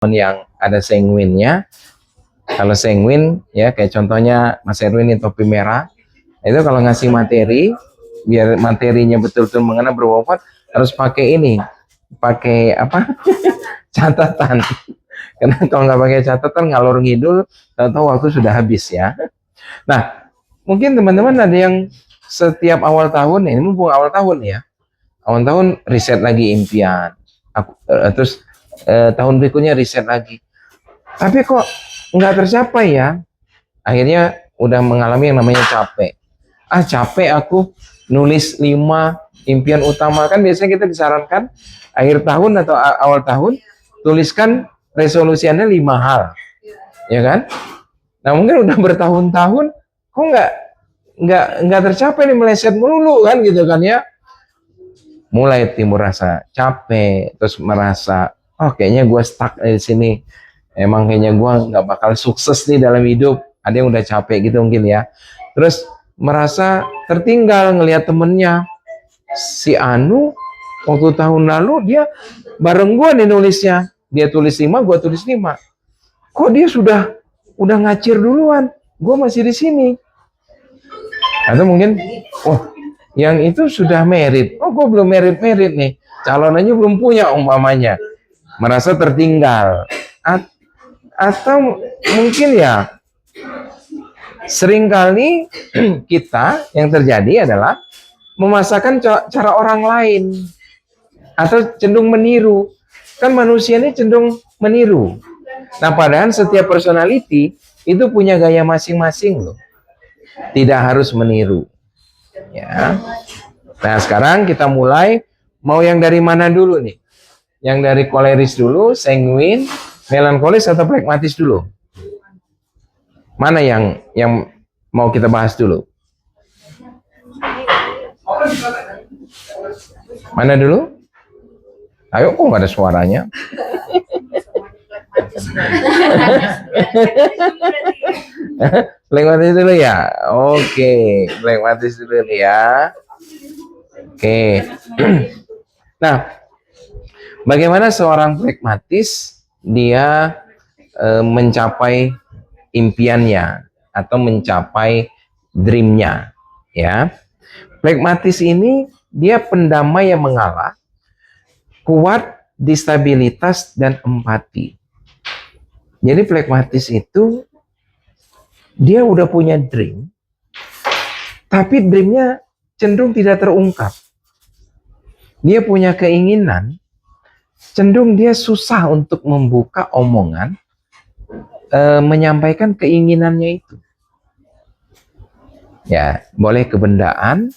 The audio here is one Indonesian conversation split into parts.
yang ada sanguinnya. Kalau sanguin ya kayak contohnya Mas Erwin ini topi merah, itu kalau ngasih materi biar materinya betul-betul mengena berbobot harus pakai ini, pakai apa? Catatan. Karena kalau nggak pakai catatan ngalor ngidul, tahu-tahu waktu sudah habis ya. Nah, mungkin teman-teman ada yang setiap awal tahun, ini mumpung awal tahun ya, awal tahun riset lagi impian, terus tahun berikutnya riset lagi, tapi kok nggak tercapai ya, akhirnya udah mengalami yang namanya capek. Capek aku nulis 5 impian utama. Kan biasanya kita disarankan akhir tahun atau awal tahun tuliskan resolusinya 5 hal, ya kan? Nah mungkin udah bertahun-tahun kok nggak tercapai nih, meleset melulu kan gitu kan ya. Mulai timbul rasa capek, terus merasa oh kayaknya gue stuck di sini, emang kayaknya gue nggak bakal sukses nih dalam hidup. Ada yang udah capek gitu mungkin ya. Terus merasa tertinggal ngelihat temennya, si Anu waktu tahun lalu dia bareng gue nih nulisnya, dia tulis 5, gue tulis 5, kok dia udah ngacir duluan, gue masih di sini. Atau mungkin yang itu sudah merit, gue belum merit nih, calonannya belum punya umpamanya, merasa tertinggal. Atau mungkin ya seringkali kita yang terjadi adalah memasakkan cara orang lain atau cenderung meniru. Kan manusia ini cenderung meniru. Nah, padahal setiap personality itu punya gaya masing-masing loh. Tidak harus meniru. Ya. Nah, sekarang kita mulai, mau yang dari mana dulu nih? Yang dari koleris dulu, sanguin, melankolis atau pragmatis dulu? Mana yang mau kita bahas dulu? Mana dulu? Ayo, kok nggak ada suaranya? Pragmatis dulu ya? Oke, pragmatis dulu ya. Oke. Nah, bagaimana seorang pragmatis dia mencapai impiannya atau mencapai dreamnya ya. Pragmatis ini dia pendamai yang mengalah, kuat di stabilitas dan empati. Jadi pragmatis itu dia udah punya dream, tapi dreamnya cenderung tidak terungkap. Dia punya keinginan, cenderung dia susah untuk membuka omongan, menyampaikan keinginannya itu. Ya, boleh kebendaan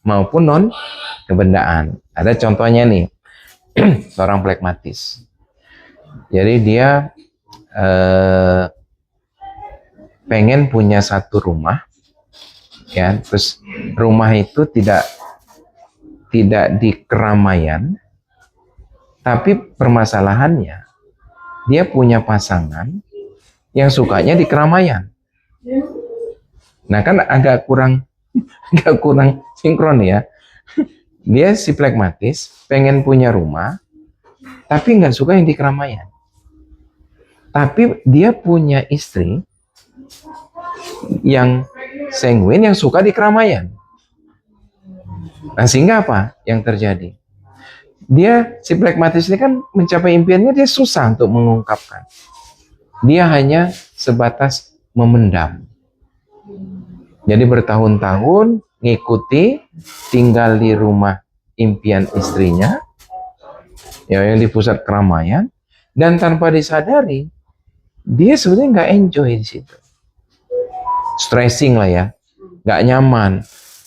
maupun non kebendaan. Ada contohnya nih, seorang pragmatis. Jadi dia pengen punya satu rumah, ya, terus rumah itu tidak di keramaian, tapi permasalahannya dia punya pasangan yang sukanya di keramaian. Nah kan agak kurang sinkron ya. Dia si pragmatis pengen punya rumah, tapi nggak suka yang di keramaian. Tapi dia punya istri yang sanguin yang suka di keramaian. Nah sehingga apa yang terjadi? Dia si pragmatis ini kan mencapai impiannya dia susah untuk mengungkapkan. Dia hanya sebatas memendam. Jadi bertahun-tahun ngikuti, tinggal di rumah impian istrinya, ya, yang di pusat keramaian, dan tanpa disadari dia sebenarnya nggak enjoy di situ, stressing lah ya, nggak nyaman.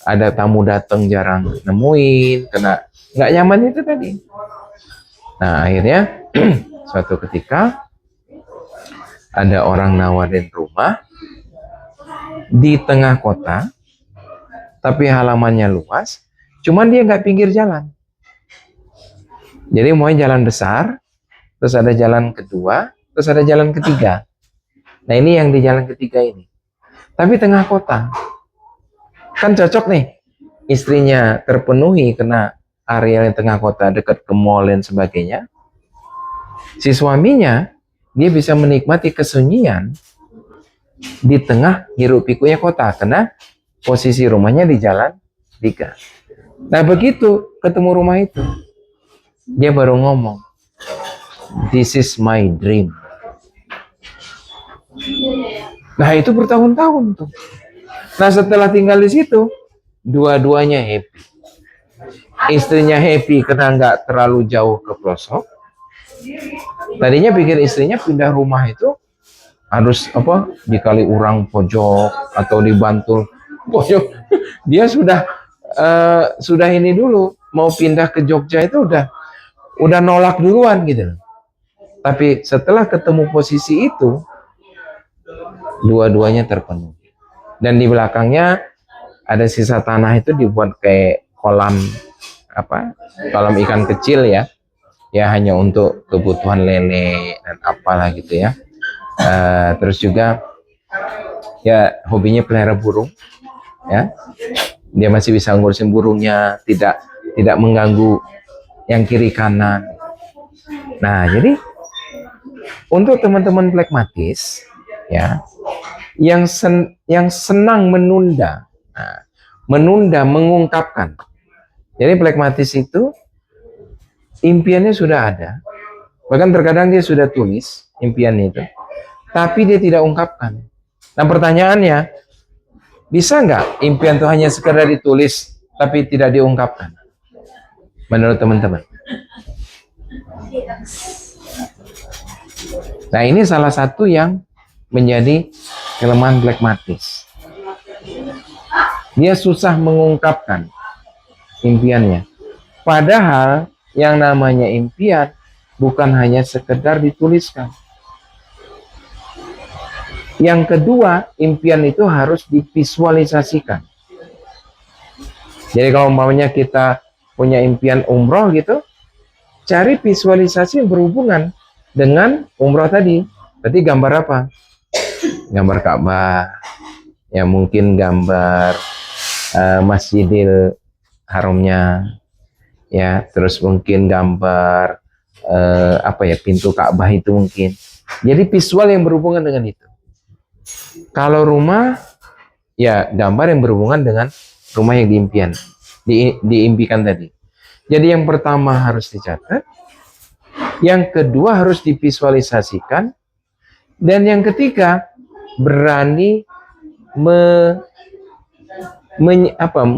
Ada tamu datang jarang nemuin, kena nggak nyaman itu tadi. Nah akhirnya suatu ketika ada orang nawarin rumah di tengah kota, tapi halamannya luas, cuman dia nggak pinggir jalan. Jadi mau jalan besar, terus ada jalan kedua, terus ada jalan ketiga. Nah ini yang di jalan ketiga ini, tapi tengah kota. Kan cocok nih, istrinya terpenuhi karena area yang tengah kota dekat ke mall dan sebagainya. Si suaminya dia bisa menikmati kesunyian di tengah hiruk pikuknya kota, karena posisi rumahnya di jalan 3. Nah begitu ketemu rumah itu, dia baru ngomong, this is my dream. Nah itu bertahun-tahun tuh. Nah setelah tinggal di situ, dua-duanya happy. Istrinya happy karena nggak terlalu jauh ke pelosok. Tadinya pikir istrinya pindah rumah itu harus apa, di Kaliurang pojok atau di Bantul pojok. Dia sudah ini dulu mau pindah ke Jogja itu udah nolak duluan gitu. Tapi setelah ketemu posisi itu, dua-duanya terpenuhi. Dan di belakangnya ada sisa tanah itu dibuat kayak kolam kolam ikan kecil ya hanya untuk kebutuhan lele dan apalah gitu ya. Terus juga ya hobinya pelihara burung ya, dia masih bisa ngurusin burungnya, tidak mengganggu yang kiri kanan. Nah jadi untuk teman-teman pragmatis ya, yang senang menunda, mengungkapkan. Jadi pragmatis itu impiannya sudah ada, bahkan terkadang dia sudah tulis impian itu, tapi dia tidak ungkapkan. Nah pertanyaannya, bisa nggak impian itu hanya sekedar ditulis tapi tidak diungkapkan? Menurut teman-teman? Nah ini salah satu yang menjadi kelemahan pragmatis. Dia susah mengungkapkan impiannya. Padahal yang namanya impian bukan hanya sekedar dituliskan. Yang kedua, impian itu harus divisualisasikan. Jadi kalau umpamanya kita punya impian umroh gitu, cari visualisasi yang berhubungan dengan umroh tadi. Berarti gambar apa? Gambar Ka'bah, ya mungkin gambar Masjidil Haramnya, ya terus mungkin gambar pintu Ka'bah itu mungkin. Jadi visual yang berhubungan dengan itu. Kalau rumah, ya gambar yang berhubungan dengan rumah yang diimpikan tadi. Jadi yang pertama harus dicatat, yang kedua harus divisualisasikan, dan yang ketiga berani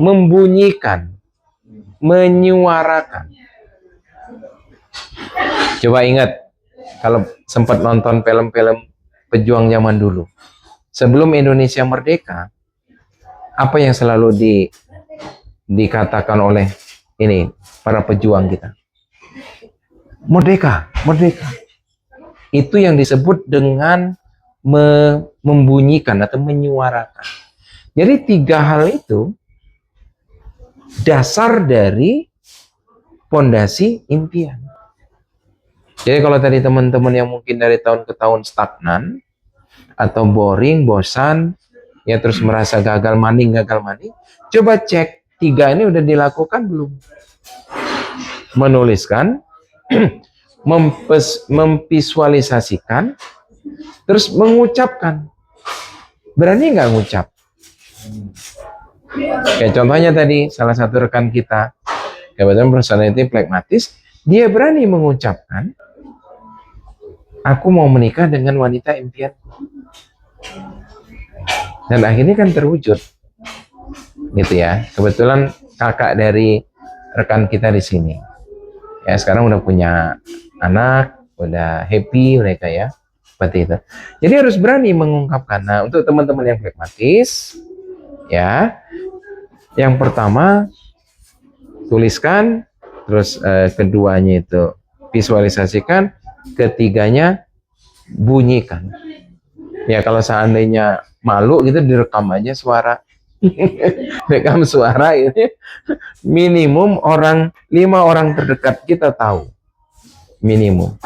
membunyikan, menyuarakan. Coba ingat kalau sempat nonton film-film pejuang zaman dulu. Sebelum Indonesia merdeka, apa yang selalu dikatakan oleh para pejuang kita? Merdeka, merdeka. Itu yang disebut dengan membunyikan atau menyuarakan. Jadi 3 hal itu dasar dari fondasi impian. Jadi kalau tadi teman-teman yang mungkin dari tahun ke tahun stagnan atau boring, bosan, ya terus merasa gagal maning, coba cek 3 ini udah dilakukan belum? Menuliskan, memvisualisasikan, terus mengucapkan. Berani nggak ngucap? Kayak contohnya tadi, salah satu rekan kita, kebetulan personality pragmatis, dia berani mengucapkan, aku mau menikah dengan wanita impian. Dan akhirnya kan terwujud. Gitu ya. Kebetulan kakak dari rekan kita di sini. Ya, sekarang udah punya anak, udah happy mereka ya. Seperti itu. Jadi harus berani mengungkapkan. Nah, untuk teman-teman yang pragmatis, ya, yang pertama tuliskan, terus keduanya itu visualisasikan, ketiganya bunyikan. Ya kalau seandainya malu gitu direkam aja suara, rekam suara ini minimum 5 orang terdekat kita tahu minimum.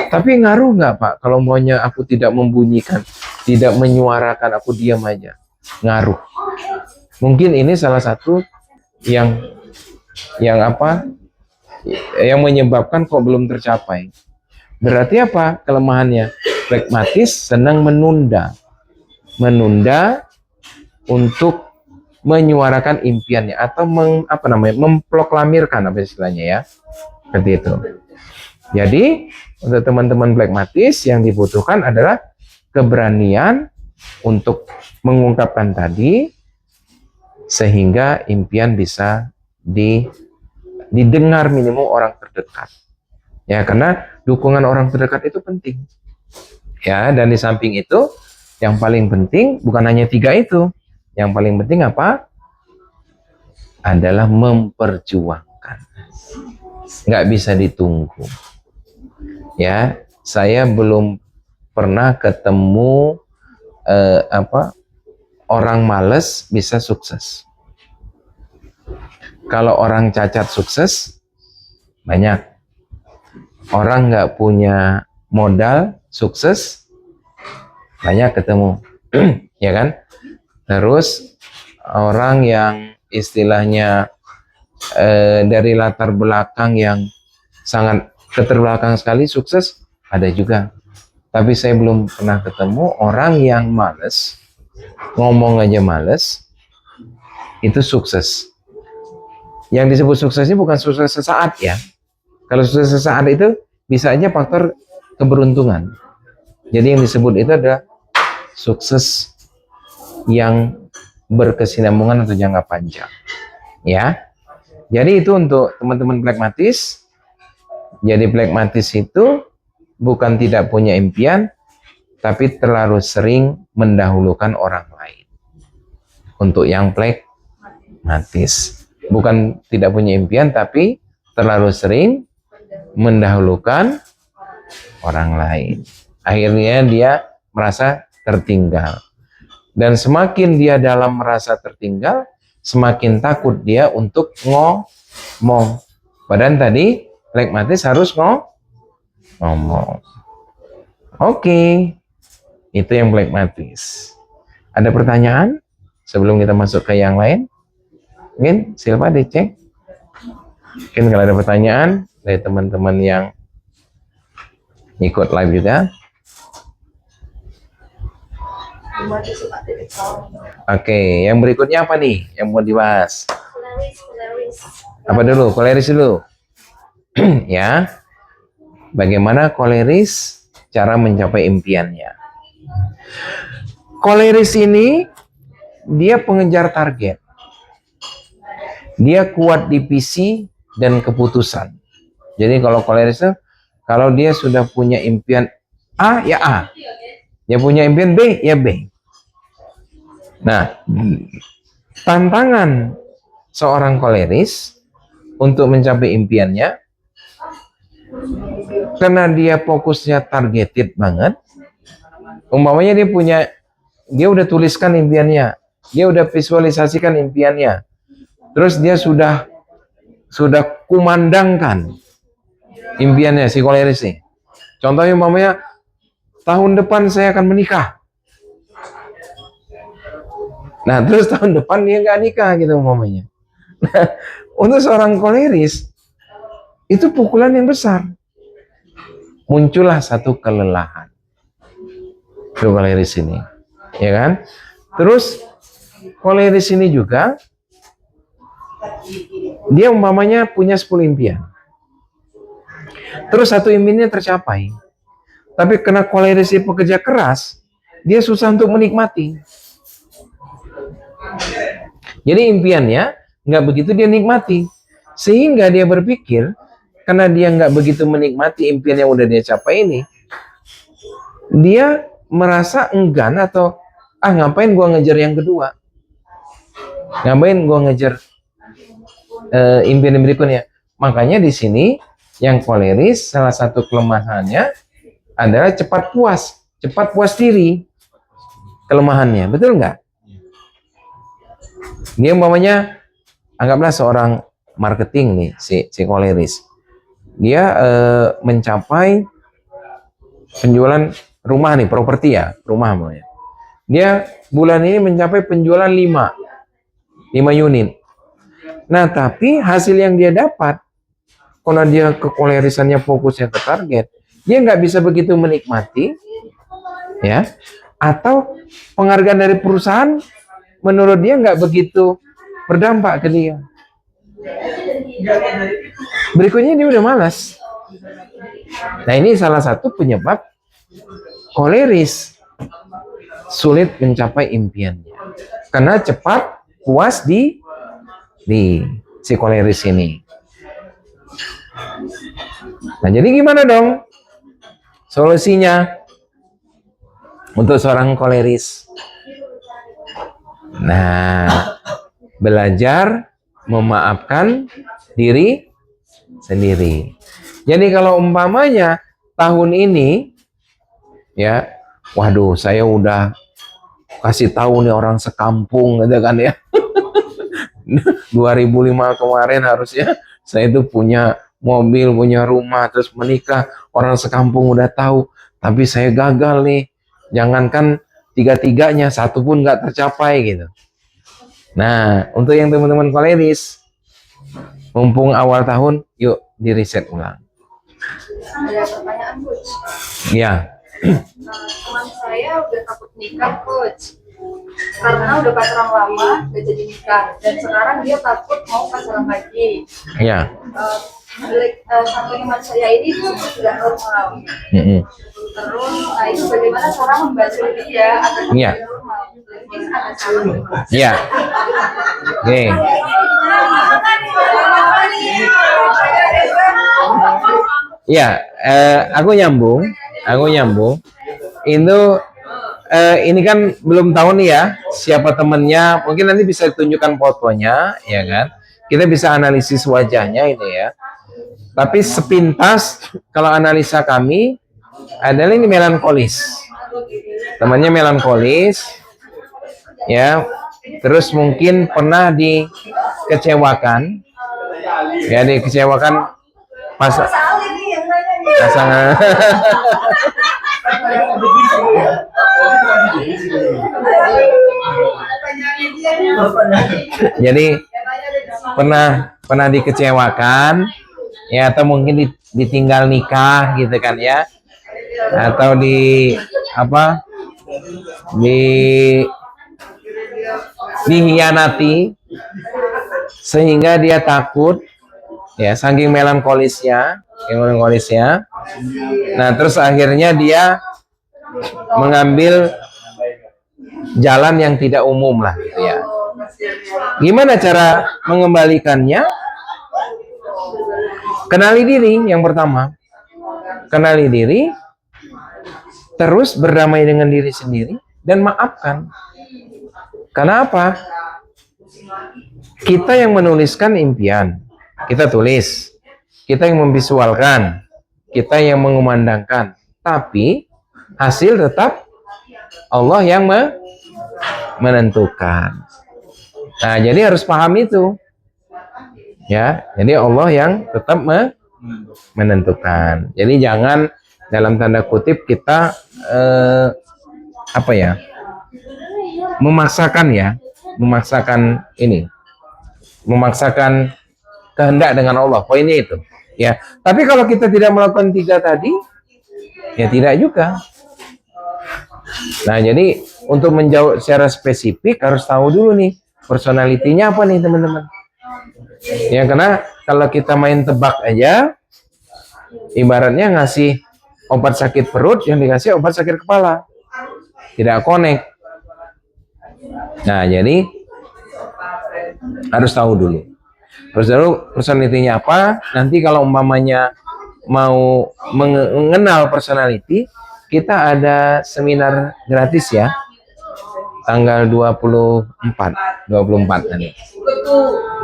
Tapi ngaruh nggak Pak kalau maunya aku tidak membunyikan, tidak menyuarakan, aku diam aja? Ngaruh. Mungkin ini salah satu yang menyebabkan kok belum tercapai. Berarti apa kelemahannya? Pragmatis, senang menunda. Menunda untuk menyuarakan impiannya atau memproklamirkan apa istilahnya ya. Seperti itu. Jadi, untuk teman-teman pragmatis yang dibutuhkan adalah keberanian untuk mengungkapkan tadi sehingga impian bisa didengar minimum orang terdekat. Ya, karena dukungan orang terdekat itu penting. Ya, dan di samping itu yang paling penting bukan hanya 3 itu. Yang paling penting apa? Adalah memperjuangkan. Nggak bisa ditunggu. Ya, saya belum pernah ketemu orang males bisa sukses. Kalau orang cacat sukses, banyak. Orang nggak punya modal sukses, banyak ketemu. Ya kan? Terus orang yang istilahnya dari latar belakang yang sangat keterbelakang sekali sukses, ada juga. Tapi saya belum pernah ketemu orang yang males, ngomong aja males, itu sukses. Yang disebut sukses ini bukan sukses sesaat ya. Kalau sukses sesaat itu bisa aja faktor keberuntungan. Jadi yang disebut itu adalah sukses yang berkesinambungan atau jangka panjang. Ya. Jadi itu untuk teman-teman pragmatis. Jadi pragmatis itu bukan tidak punya impian, tapi terlalu sering mendahulukan orang lain. Untuk yang pragmatis. Bukan tidak punya impian, tapi terlalu sering mendahulukan orang lain. Akhirnya dia merasa tertinggal. Dan semakin dia dalam merasa tertinggal, semakin takut dia untuk ngomong. Padahal tadi pragmatis harus ngomong. Oke. Itu yang pragmatis. Ada pertanyaan sebelum kita masuk ke yang lain? Mungkin Silva dicek. Mungkin kalau ada pertanyaan dari teman-teman yang ikut live juga. Oke, yang berikutnya apa nih yang mau dibahas? Apa dulu? Koleris dulu. Ya. Bagaimana koleris cara mencapai impiannya? Koleris ini dia pengejar target. Dia kuat di visi dan keputusan. Jadi kalau koleris itu, kalau dia sudah punya impian A, ya A. Dia punya impian B, ya B. Nah, tantangan seorang koleris untuk mencapai impiannya, karena dia fokusnya targeted banget, umpamanya dia udah tuliskan impiannya, dia udah visualisasikan impiannya, terus dia sudah kumandangkan impiannya si koleris nih. Contohnya umpamanya tahun depan saya akan menikah. Nah, terus tahun depan dia nggak nikah gitu umpamanya. Nah, untuk seorang koleris itu pukulan yang besar. Muncullah satu kelelahan. Itu koleris ini, ya kan? Terus koleris ini juga dia umpamanya punya 10 impian. Terus satu impiannya tercapai. Tapi karena koleris ini pekerja keras, dia susah untuk menikmati. Jadi impiannya nggak begitu dia nikmati. Sehingga dia berpikir, karena dia nggak begitu menikmati impian yang udah dia capai ini, dia merasa enggan atau ngapain gua ngejar yang kedua, ngapain gua ngejar impian berikutnya. Makanya di sini yang koleris salah satu kelemahannya adalah cepat puas diri. Kelemahannya, betul nggak? Dia umpamanya anggaplah seorang marketing nih, si koleris. Dia mencapai penjualan rumah nih, properti ya, rumah namanya. Dia bulan ini mencapai penjualan 5 unit. Nah, tapi hasil yang dia dapat, karena dia kekolerisannya fokusnya ke target, dia nggak bisa begitu menikmati, ya, atau penghargaan dari perusahaan menurut dia nggak begitu berdampak ke dia. Berikutnya dia udah malas. Nah, ini salah satu penyebab koleris sulit mencapai impiannya, karena cepat puas di si koleris ini. Nah, jadi gimana dong solusinya untuk seorang koleris? Nah, belajar memaafkan diri sendiri. Jadi kalau umpamanya tahun ini, ya, waduh, saya udah kasih tahu nih orang sekampung gitu kan ya. 2005 kemarin harusnya saya itu punya mobil, punya rumah, terus menikah, orang sekampung udah tahu, tapi saya gagal nih. Jangankan tiga-tiganya, satu pun nggak tercapai gitu. Nah, untuk yang teman-teman koleris, mumpung awal tahun, yuk di reset ulang. Ada pertanyaan, Coach. Ya. Teman saya udah takut nikah, Coach. Karena udah pacaran lama, gak jadi nikah. Dan sekarang dia takut mau pacaran lagi. Ya. Satu teman saya ini tidak normal. Terus, nah itu bagaimana cara membantu dia agar Ya. normal? Mungkin ada cara. Ya. Oke. Ya, aku nyambung. Itu ini kan belum tahu nih ya siapa temennya. Mungkin nanti bisa ditunjukkan fotonya, ya kan? Kita bisa analisis wajahnya ini ya. Tapi sepintas kalau analisa kami adalah ini melankolis. Temannya melankolis, ya. Terus mungkin pernah dikecewakan, ya, dikecewakan pasangan. Jadi pernah dikecewakan, ya, atau mungkin ditinggal nikah gitu kan ya, atau dihianati sehingga dia takut, ya, saking melankolisnya. Nah, terus akhirnya dia mengambil jalan yang tidak umum lah gitu ya. Gimana cara mengembalikannya? Kenali diri yang pertama. Kenali diri, terus berdamai dengan diri sendiri dan maafkan. Kenapa? Kita yang menuliskan impian, kita tulis. Kita yang memvisualkan, kita yang mengumandangkan, tapi hasil tetap Allah yang menentukan. Nah, jadi harus paham itu, ya. Jadi Allah yang tetap menentukan. Jadi jangan dalam tanda kutip kita memaksakan kehendak dengan Allah. Poinnya itu. Ya, tapi kalau kita tidak melakukan tiga tadi, ya tidak juga. Nah, jadi untuk menjawab secara spesifik harus tahu dulu nih personalitinya apa nih teman-teman. Ya, karena kalau kita main tebak aja, ibaratnya ngasih obat sakit perut yang dikasih obat sakit kepala, tidak connect. Nah, jadi harus tahu dulu. Terus dulu personalitinya apa? Nanti kalau umpamanya mau mengenal personality, kita ada seminar gratis ya. Tanggal 24 nanti.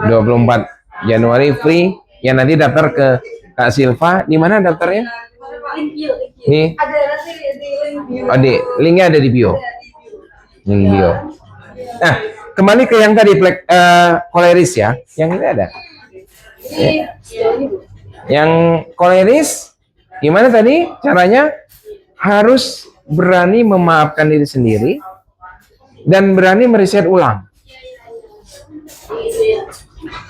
24 Januari free. Ya, nanti daftar ke Kak Silva. Di mana daftarnya? Nih. Oh, linknya ada di bio. Link bio. Nah, kembali ke yang tadi koleris ya. Yang ini ada. Yang koleris gimana tadi caranya? Harus berani memaafkan diri sendiri dan berani meriset ulang.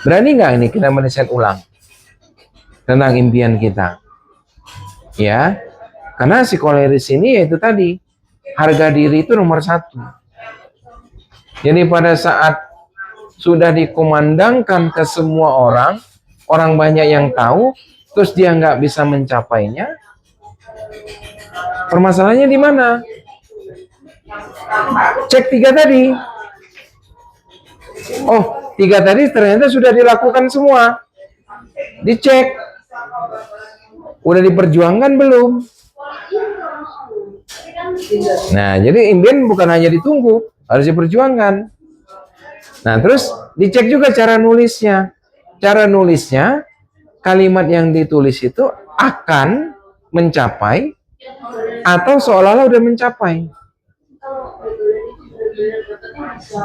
Berani nggak ini kita meriset ulang tentang impian kita? Ya, Karena psikoleris ini yaitu tadi, harga diri itu nomor satu. Jadi pada saat sudah dikumandangkan ke semua orang, orang banyak yang tahu, terus dia nggak bisa mencapainya, permasalahannya di mana? Cek 3 tadi. Oh, 3 tadi ternyata sudah dilakukan semua. Dicek. Udah diperjuangkan belum? Nah, jadi impian bukan hanya ditunggu, harus diperjuangkan. Nah, terus dicek juga cara nulisnya. Cara nulisnya, kalimat yang ditulis itu akan mencapai atau seolah-olah udah mencapai.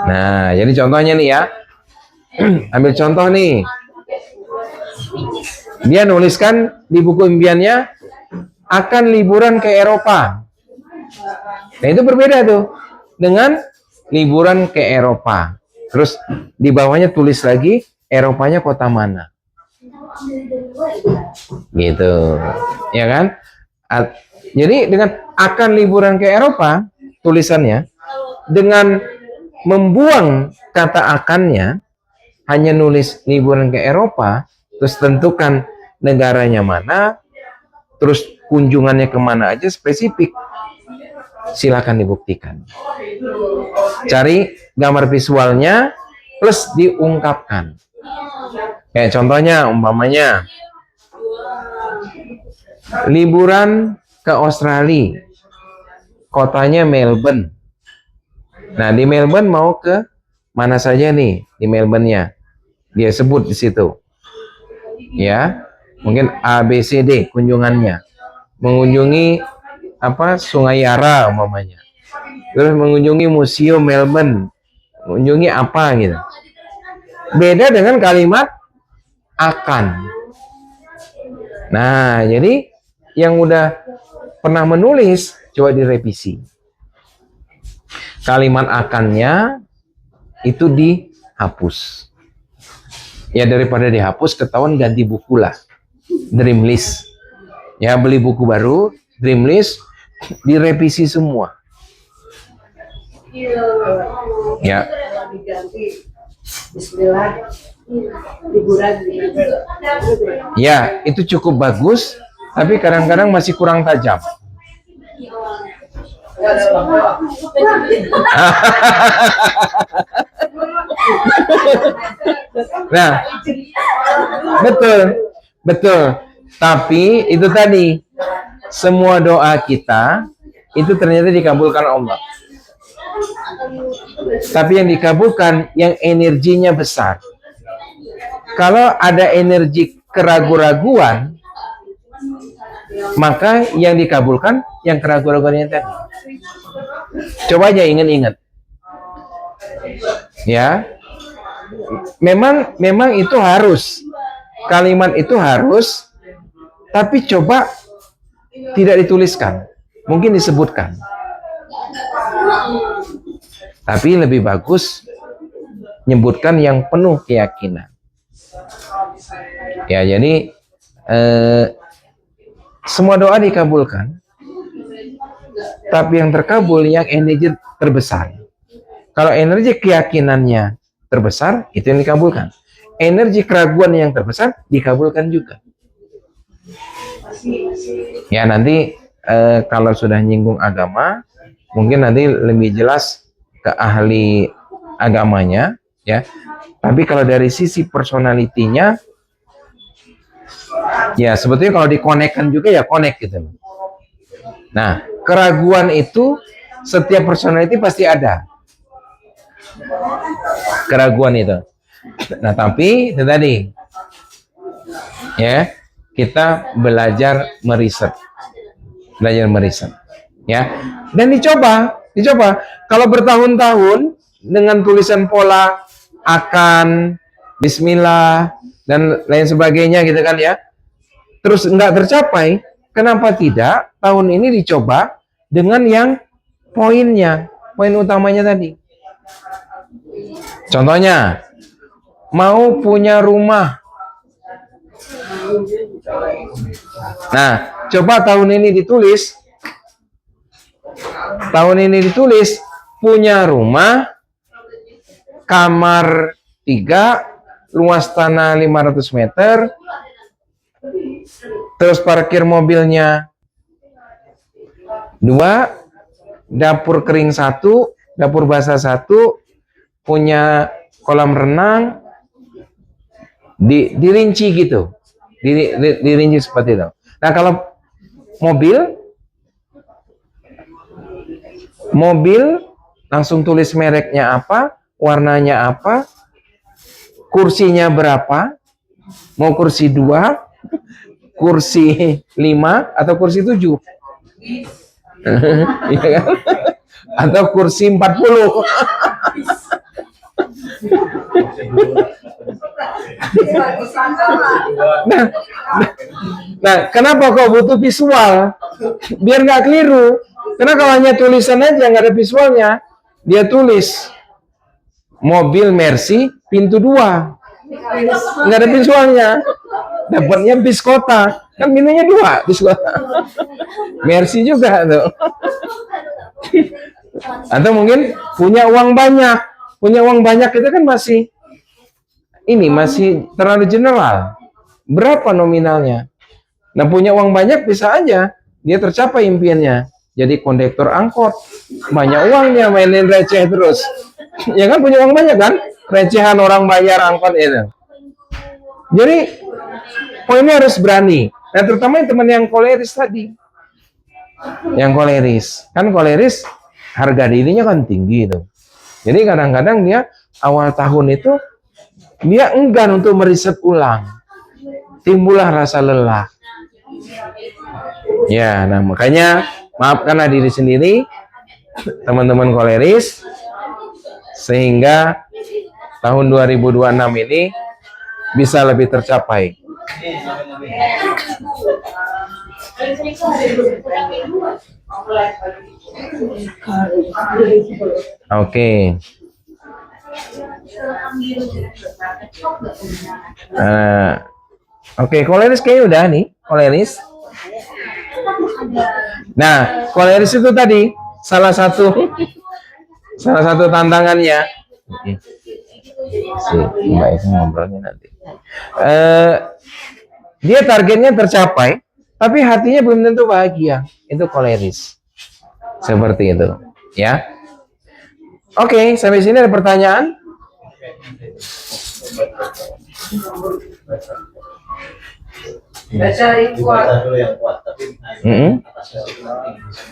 Nah, jadi contohnya nih ya. Ambil contoh nih. Dia nuliskan di buku impiannya akan liburan ke Eropa. Nah, itu berbeda tuh dengan liburan ke Eropa. Terus di bawahnya tulis lagi Eropanya kota mana. Gitu. Ya kan? Jadi dengan akan liburan ke Eropa, tulisannya dengan membuang kata akannya, hanya nulis liburan ke Eropa, terus tentukan negaranya mana, terus kunjungannya kemana aja spesifik. Silakan dibuktikan. Cari gambar visualnya plus diungkapkan. Kayak contohnya, umpamanya liburan ke Australia, kotanya Melbourne. Nah, di Melbourne mau ke mana saja nih di Melbourne-nya? Dia sebut di situ. Ya, mungkin A, B, C, D kunjungannya. Mengunjungi Sungai Yara umpamanya. Terus mengunjungi Museum Melbourne. Mengunjungi apa gitu. Beda dengan kalimat akan. Nah, jadi yang udah pernah menulis coba direvisi. Kalimat akannya itu dihapus. Ya daripada dihapus, ketahuan ganti buku lah. Dream list. Ya beli buku baru, dream list, direvisi semua. Ya. Ya, itu cukup bagus, tapi kadang-kadang masih kurang tajam. Nah, betul. Tapi itu tadi, semua doa kita itu ternyata dikabulkan Allah. Tapi yang dikabulkan yang energinya besar. Kalau ada energi keraguan-raguan, maka yang dikabulkan yang keraguan-raguannya tadi. Coba aja ingat-ingat. Ya. Memang itu harus. Kalimat itu harus, tapi coba tidak dituliskan. Mungkin disebutkan. Tapi lebih bagus menyebutkan yang penuh keyakinan. Ya, jadi semua doa dikabulkan. Tapi yang terkabul yang energi terbesar. Kalau energi keyakinannya terbesar, itu yang dikabulkan. Energi keraguan yang terbesar dikabulkan juga. Ya, nanti kalau sudah nyinggung agama, mungkin nanti lebih jelas ke ahli agamanya, ya. Tapi kalau dari sisi personalitinya, ya sebetulnya kalau dikonekkan juga ya connect gitu. Nah, keraguan itu setiap personality pasti ada. Keraguan itu. Nah, tapi itu tadi, ya kita belajar meriset, ya. Dan dicoba. Kalau bertahun-tahun dengan tulisan pola akan, Bismillah dan lain sebagainya gitu kan ya, terus nggak tercapai, kenapa tidak tahun ini dicoba dengan yang poinnya, poin utamanya tadi. Contohnya, mau punya rumah. Nah, coba tahun ini ditulis tahun ini ditulis punya rumah, kamar 3, luas tanah 500 meter, terus parkir mobilnya 2, dapur kering 1, dapur basah 1, punya kolam renang, dirinci gitu, dirinci seperti itu. Nah kalau mobil langsung tulis mereknya apa, warnanya apa, kursinya berapa, mau kursi 2, kursi 5, atau kursi 7. Iya kan? Atau kursi 40. Nah, nah, kenapa kau butuh visual? Biar nggak keliru. Karena kalau hanya tulisan aja nggak ada visualnya, dia tulis mobil Mercy pintu 2, nggak ada visualnya. Dapatnya bis kota, kan pintunya 2 bis kota. Mercy juga tuh. Atau mungkin punya uang banyak itu kan masih terlalu general. Berapa nominalnya? Nah punya uang banyak bisa aja dia tercapai impiannya. Jadi kondektor angkot, banyak uangnya, mainin receh terus. Ya kan punya uang banyak kan? Recehan orang bayar angkot itu. Jadi poinnya harus berani. Nah terutama teman yang koleris tadi. Yang koleris. Kan koleris harga dirinya kan tinggi itu. Jadi kadang-kadang dia awal tahun itu dia enggan untuk meriset ulang. Timbullah rasa lelah. Ya, nah makanya maafkanlah diri sendiri, teman-teman koleris, sehingga tahun 2026 ini bisa lebih tercapai. Oke. Oke, koleris kayaknya udah nih, koleris. Nah, koleris itu tadi salah satu tantangannya. Si Mbak itu ngobrolnya nanti. Dia targetnya tercapai, tapi hatinya belum tentu bahagia. Itu koleris. Seperti itu, ya. Oke, sampai sini ada pertanyaan?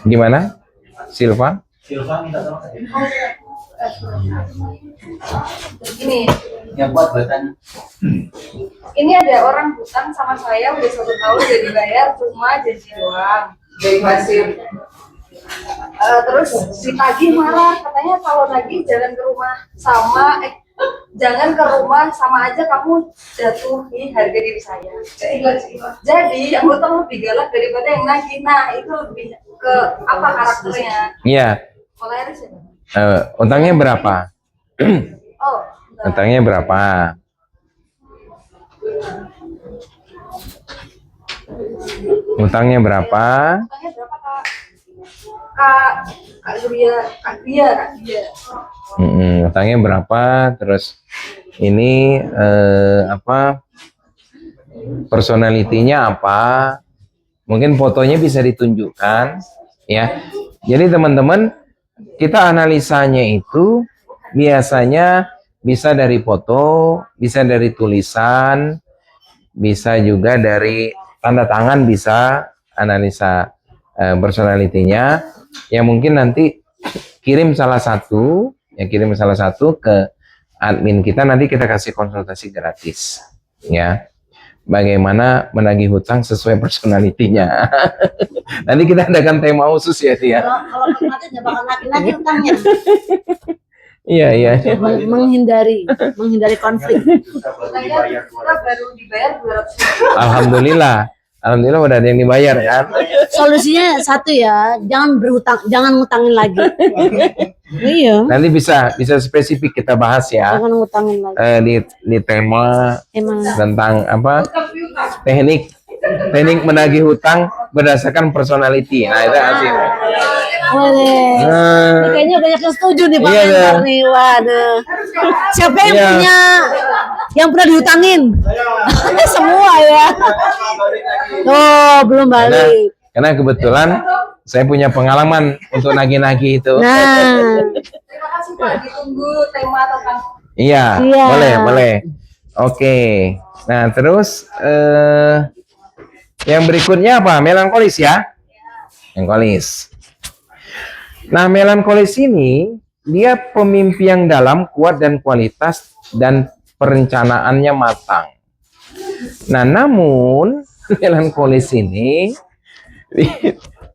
Gimana, Silva? Ini yang buat bacanya. Ini ada orang hutang sama saya udah 1 tahun udah dibayar, cuma janji doang dari hasil. Terus si tagih marah, katanya kalau nagih jangan ke rumah sama aja kamu jatuhi harga diri saya. Jadi yang hutang lebih galak daripada yang nagih. Nah itu lebih ke apa karakternya? Iya. Koleris ya? Utangnya berapa? Oh, utangnya berapa? Utangnya berapa? Utangnya berapa Kak Julia? Kak dia. Utangnya berapa? Terus ini personalitinya apa? Mungkin fotonya bisa ditunjukkan, ya. Jadi teman-teman, kita analisanya itu biasanya bisa dari foto, bisa dari tulisan, bisa juga dari tanda tangan, bisa analisa personalitinya. Ya mungkin nanti kirim salah satu ke admin kita, nanti kita kasih konsultasi gratis, ya. Bagaimana menagih hutang sesuai personalitinya. Nanti kita adakan tema khusus ya, Tia. Kalau mati nggak bakal lagi hutangnya. Iya. Menghindari konflik. Kita baru dibayar 200. Alhamdulillah udah ada yang dibayar ya. Solusinya satu ya, jangan ngutangin lagi. Iya. Nanti bisa spesifik kita bahas ya. Jangan ngutangin lagi. Di tema Emang. tentang apa? Teknik menagih hutang berdasarkan personality. Nah, itu hasilnya. Boleh. Ini kayaknya banyak yang setuju nih Pak Iya, Mentor dah. nih. Waduh. Siapa yang Iya. punya yang pernah dihutangin? Semua ya. Oh, belum balik. Karena kebetulan saya punya pengalaman untuk nagih-nagih itu. Nah, Terima kasih Pak, ditunggu tema tentang Iya, Iya. boleh. Oke. Nah, terus yang berikutnya apa? Melankolis ya? Melankolis. Nah, melankolis ini dia pemimpi yang dalam, kuat dan kualitas dan perencanaannya matang. Nah, namun melankolis ini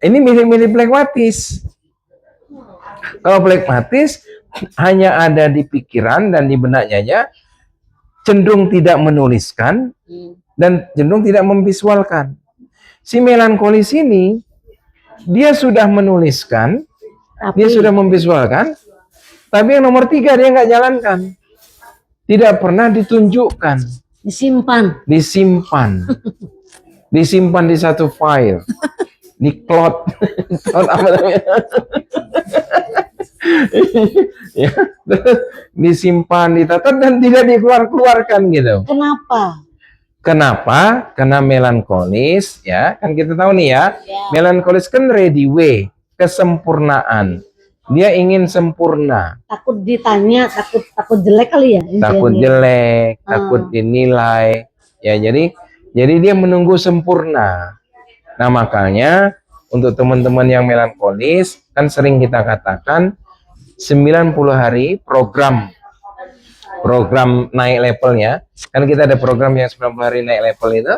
mirip-mirip plekmatis. Kalau plekmatis hanya ada di pikiran dan di benaknya aja, cenderung tidak menuliskan dan cenderung tidak memvisualkan. Si melankolis ini dia sudah menuliskan, dia sudah memvisualkan, tapi yang nomor 3 dia nggak jalankan, tidak pernah ditunjukkan, disimpan di satu file, di cloud, cloud apa namanya? Ya, disimpan, ditata dan tidak dikeluarkan gitu. Kenapa? Karena melankolis ya, kan kita tahu nih ya, melankolis kan ready way, kesempurnaan. Dia ingin sempurna. Takut ditanya, takut jelek kali ya. Takut jelek, takut dinilai. Ya, jadi dia menunggu sempurna. Nah, makanya untuk teman-teman yang melankolis kan sering kita katakan 90 hari program naik levelnya. Kan kita ada program yang 90 hari naik level itu.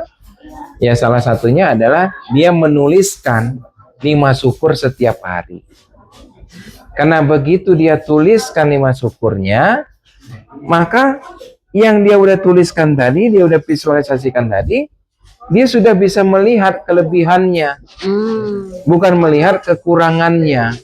Ya, salah satunya adalah dia menuliskan 5 syukur setiap hari. Karena begitu dia tuliskan 5 syukurnya, maka yang dia udah tuliskan tadi, dia udah visualisasikan tadi, dia sudah bisa melihat kelebihannya, bukan melihat kekurangannya.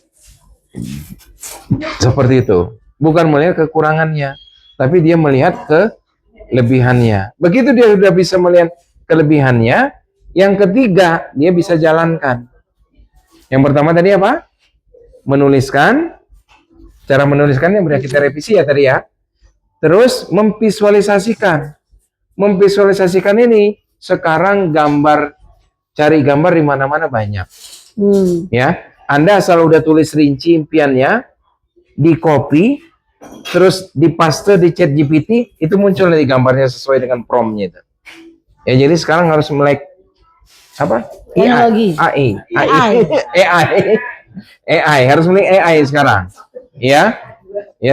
Seperti itu. Bukan melihat kekurangannya, tapi dia melihat kelebihannya. Begitu dia sudah bisa melihat kelebihannya, yang ketiga dia bisa jalankan. Yang pertama tadi apa? Menuliskan. Cara menuliskannya sudah kita revisi ya tadi ya. Terus memvisualisasikan. Memvisualisasikan ini sekarang cari gambar di mana-mana banyak. Ya, Anda asal udah tulis rinci impiannya, di copy, terus dipaste di ChatGPT, itu muncul dari gambarnya sesuai dengan promptnya itu. Ya, jadi sekarang harus melek apa? AI harus melek AI sekarang. Ya,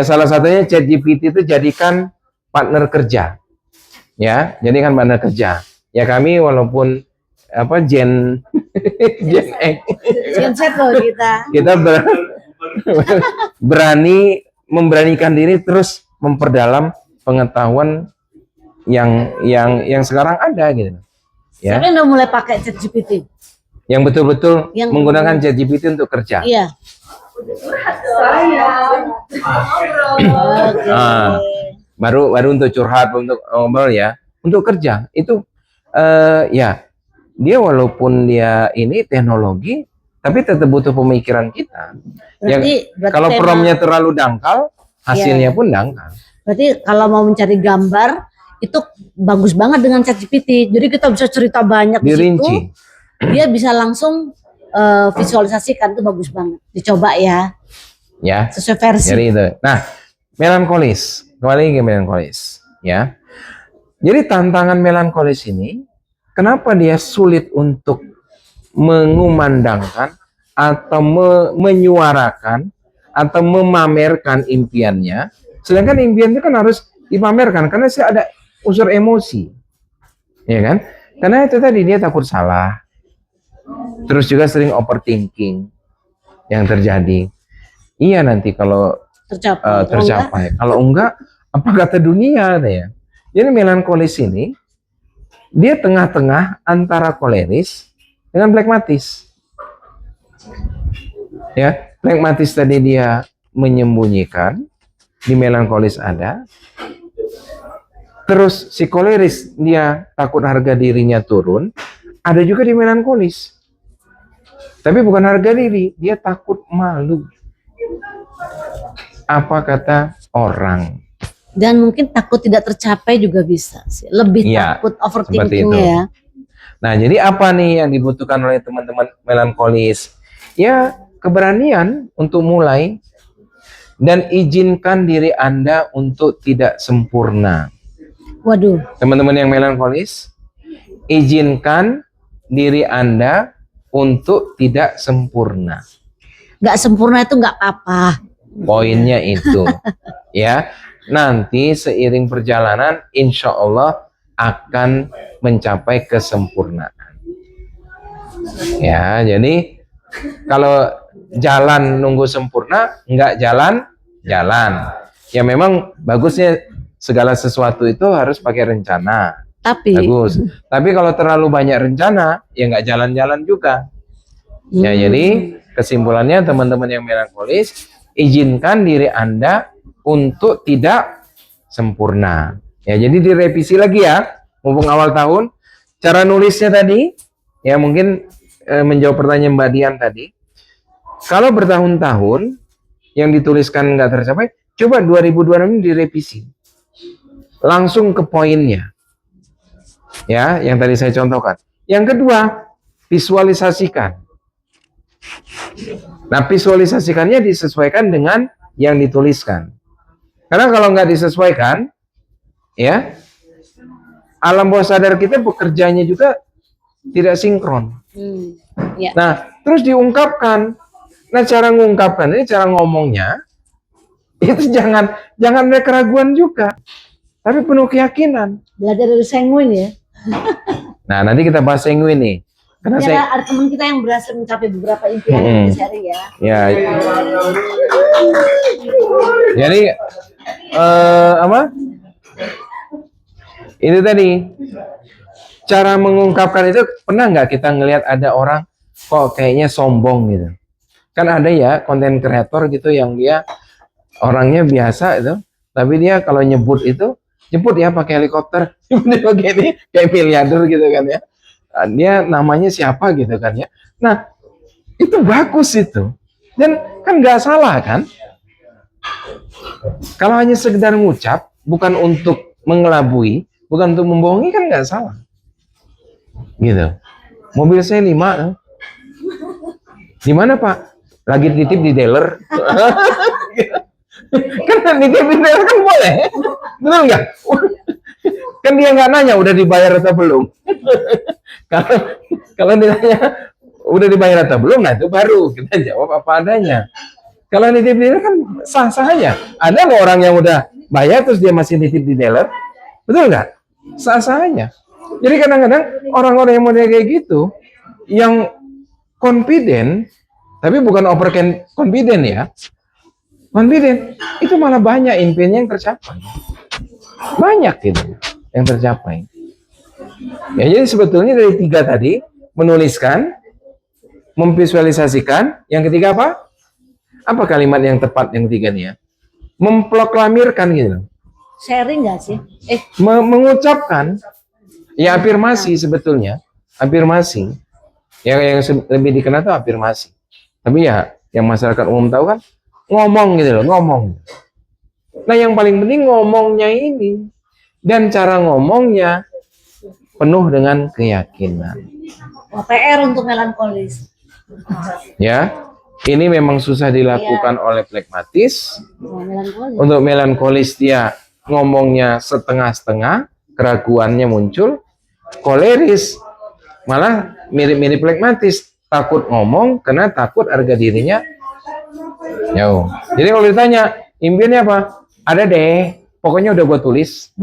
salah satunya ChatGPT itu jadikan partner kerja. Ya, jadikan partner kerja. Ya, kami walaupun Gen Gen Z loh kita memberanikan diri terus memperdalam pengetahuan yang sekarang ada gitu. Ya. Siapa yang udah mulai pakai ChatGPT? Yang betul-betul menggunakan ChatGPT untuk kerja. Iya. Baru untuk curhat, untuk ngobrol ya. Untuk kerja itu ya, dia walaupun dia ini teknologi, tapi tetap butuh pemikiran kita. Berarti kalau promptnya terlalu dangkal, hasilnya pun dangkal. Berarti kalau mau mencari gambar itu bagus banget dengan ChatGPT. Jadi kita bisa cerita banyak di situ. Dia bisa langsung visualisasikan, itu bagus banget. Dicoba ya. Ya. Sesuai versi. Jadi itu. Nah, melankolis. Kembali ke melankolis. Ya. Jadi tantangan melankolis ini, kenapa dia sulit untuk mengumandangkan atau menyuarakan atau memamerkan impiannya, sedangkan impian itu kan harus dipamerkan karena ada unsur emosi, ya kan? Karena itu tadi dia takut salah, terus juga sering overthinking yang terjadi. Iya, nanti kalau tercapai, kalau enggak apa kata dunia ya. Jadi melankolis ini dia tengah-tengah antara koleris dengan plekmatis. Ya, plekmatis tadi dia menyembunyikan, di melankolis ada. Terus si koleris dia takut harga dirinya turun, ada juga di melankolis. Tapi bukan harga diri, dia takut malu. Apa kata orang? Dan mungkin takut tidak tercapai juga bisa sih. Lebih Iya, takut seperti overthinkingnya itu. ya. Nah, jadi apa nih yang dibutuhkan oleh teman-teman melankolis? Ya, keberanian untuk mulai dan izinkan diri Anda untuk tidak sempurna. Waduh, Teman-teman yang melankolis, izinkan diri Anda untuk tidak sempurna. nggak sempurna itu nggak apa-apa. Poinnya itu. Ya, nanti seiring perjalanan insya Allah akan mencapai kesempurnaan. Ya, jadi kalau jalan nunggu sempurna, nggak jalan. Ya memang bagusnya segala sesuatu itu harus pakai rencana. Tapi Bagus. Tapi kalau terlalu banyak rencana, ya nggak jalan-jalan juga. Ya, Hmm. jadi kesimpulannya teman-teman yang melankolis, izinkan diri Anda untuk tidak sempurna. Ya, jadi direvisi lagi ya, mumpung awal tahun. Cara nulisnya tadi, ya mungkin menjawab pertanyaan Mbak Dian tadi. Kalau bertahun-tahun yang dituliskan nggak tercapai, coba 2026 ini direvisi. Langsung ke poinnya. Ya, yang tadi saya contohkan. Yang kedua, visualisasikan. Nah, visualisasikannya disesuaikan dengan yang dituliskan. Karena kalau nggak disesuaikan, ya, alam bawah sadar kita bekerjanya juga tidak sinkron. Ya. Nah, terus diungkapkan. Nah, cara mengungkapkan ini, cara ngomongnya, itu jangan ada keraguan juga, tapi penuh keyakinan. Belajar dari sanguin ya. Nah, nanti kita bahas sanguin nih. Karena Ya, saya, ada teman kita yang berhasil mencapai beberapa impian Mm-mm. yang sharing ya. ya, jadi apa? Itu tadi cara mengungkapkan itu, pernah nggak kita ngelihat ada orang kok kayaknya sombong gitu? Kan ada ya konten kreator gitu yang dia orangnya biasa itu, tapi dia kalau nyebut itu jemput ya pakai helikopter, dia pakai ini kayak miliarder gitu kan ya. Dia namanya siapa gitu kan ya. Nah, itu bagus itu. Dan kan nggak salah kan? Kalau hanya sekedar ngucap, bukan untuk mengelabui, bukan untuk membohongi, kan nggak salah. Gitu. Mobil saya 5. Di mana Pak? Lagi titip di dealer. Kan nitip di dealer kan boleh. Betul nggak? Kan dia nggak nanya udah dibayar atau belum. Kalau ditanya udah dibayar atau belum, nah itu baru kita jawab apa adanya. Kalau nitip di dealer kan sah-sah aja. Ada nggak orang yang udah bayar terus dia masih nitip di dealer? Betul nggak? Sah-sah aja. Jadi kadang-kadang orang-orang yang model kayak gitu, yang confident, tapi bukan over confident ya. Confident, itu malah banyak impiannya yang tercapai. Banyak gitu yang tercapai. Ya, jadi sebetulnya dari 3 tadi, menuliskan, memvisualisasikan, yang ketiga apa? Apa kalimat yang tepat yang ketiga nih ya? Memproklamirkan gitu. Sharing nggak sih? Mengucapkan, ya afirmasi sebetulnya. Afirmasi. Yang lebih dikenal itu afirmasi. Tapi ya, yang masyarakat umum tahu kan, ngomong gitu loh, ngomong. Nah, yang paling penting ngomongnya ini. Dan cara ngomongnya penuh dengan keyakinan. PR untuk melankolis. Ya, ini memang susah dilakukan oleh flegmatis. Melankolis. Untuk melankolis dia ngomongnya setengah-setengah, keraguannya muncul. Koleris malah mirip-mirip flegmatis, takut ngomong karena takut harga dirinya jauh. Jadi kalau ditanya impiannya apa? Ada deh, pokoknya udah gua tulis.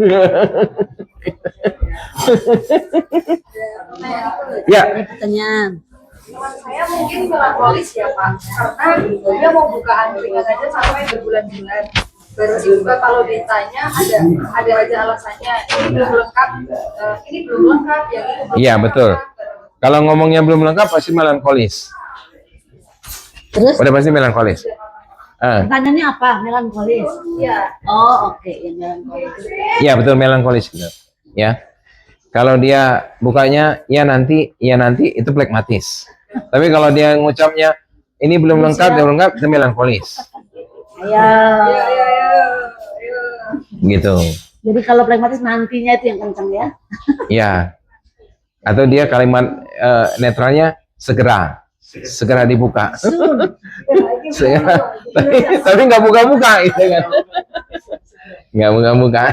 Ya, Ada pertanyaan. Teman saya mungkin melankolis ya Pak, karena dia mau buka angkringan aja sampai berbulan-bulan. Baru dibuka kalau ditanya ada aja alasannya, ini belum lengkap, yang itu belum iya lengkap. betul. Kalau ngomongnya belum lengkap pasti melankolis. Terus Udah pasti melankolis. pertanyaannya apa? Melankolis. Iya. Oh, oke, ya melankolis. Iya betul, melankolis gitu. Ya. Kalau dia bukanya ya nanti itu flegmatis. Tapi kalau dia ngucapnya ini belum lengkap, belum lengkap, itu melankolis. Ayo. Ya, ya, ya, ya. Gitu. Jadi kalau pragmatis nantinya itu yang kencang ya. Ya. Atau dia kalimat netralnya segera. Segera dibuka. Soon. Segera. Tapi nggak buka-buka gitu kan. Nggak buka-buka.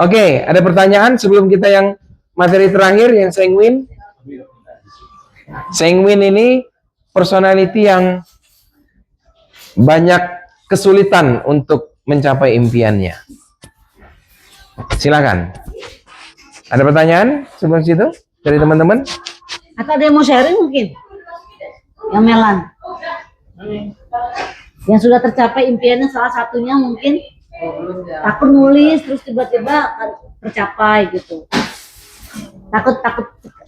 Oke, ada pertanyaan sebelum kita yang materi terakhir yang sanguin. Sanguin ini personality yang banyak kesulitan untuk mencapai impiannya. Silakan. Ada pertanyaan sebelum situ dari teman-teman? Atau ada yang mau sharing mungkin? Yang Melan. Yang sudah tercapai impiannya salah satunya mungkin takut nulis terus tiba-tiba tercapai gitu. Takut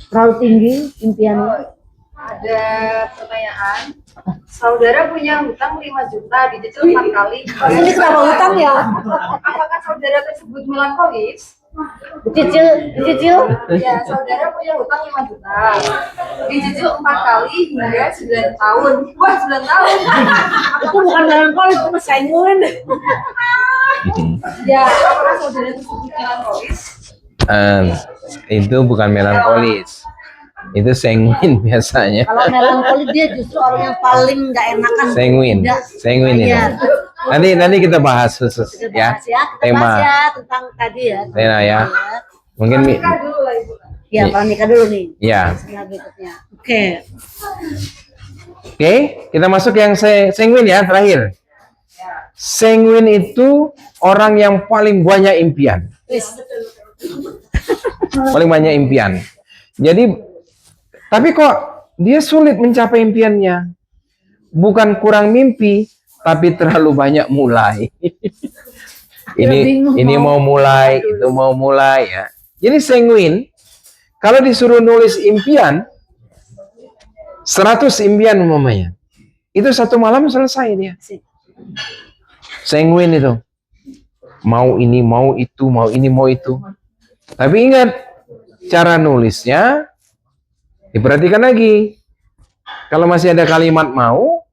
terlalu tinggi impiannya. Ada pertanyaan. Saudara punya hutang 5 juta, dicicil 4 kali. Ini kenapa hutang ya? Apakah saudara tersebut melankolis? Dicicil? Ya, saudara punya hutang 5 juta. Dicicil 4 kali hingga 9 tahun. Wah, 9 tahun. Itu bukan melankolis, itu sanguin. Ya, apakah saudara tersebut melankolis? Itu bukan melankolis. Itu sanguin biasanya. Kalau melankolis dia justru orang yang paling nggak enakan. Sanguin. Tidak. Sanguin itu. Iya. Nanti kita bahas khusus Kita ya. bahas ya, kita Tema. bahas ya tentang tadi ya. Tema ya. Mungkin Nikah dulu lah, Ibu. Ya, pranikah dulu nih. ya. Setelah berikutnya. Oke. Oke, kita masuk yang sanguin ya terakhir. Sanguin itu orang yang paling banyak impian. Paling banyak impian. Jadi tapi kok dia sulit mencapai impiannya? Bukan kurang mimpi, tapi terlalu banyak mulai. ini mau mulai, itu mau mulai ya. Jadi sanguin, kalau disuruh nulis impian, 100 impian umpamanya, itu satu malam selesai dia. Sanguin itu, mau ini, mau itu, mau ini, mau itu. Tapi ingat, cara nulisnya diperhatikan lagi. Kalau masih ada kalimat mau,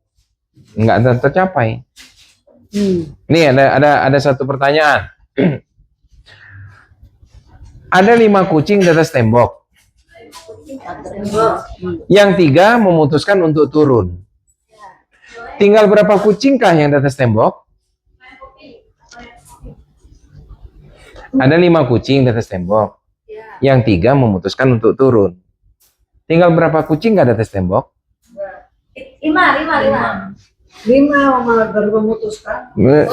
nggak tercapai. Ini ada satu pertanyaan. Ada 5 kucing di atas tembok. Yang 3 memutuskan untuk turun. Tinggal berapa kucingkah yang di atas tembok? Ada 5 kucing di atas tembok. Yang 3 memutuskan untuk turun. Tinggal berapa kucing nggak ada atas tembok? 5 malah baru memutuskan. 5.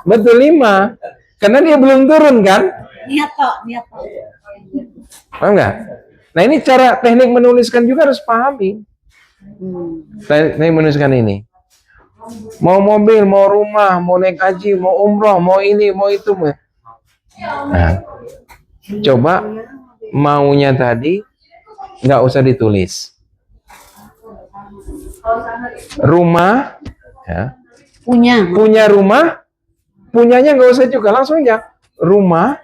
Betul 5. Karena dia belum turun kan? Niat toh. Paham nggak? Nah ini cara teknik menuliskan juga harus pahami. Teknik menuliskan ini. Mau mobil, mau rumah, mau naik haji, mau umroh, mau ini, mau itu. Nah, coba maunya tadi nggak usah ditulis. Rumah, ya, punya rumah, punyanya nggak usah juga, langsung aja rumah,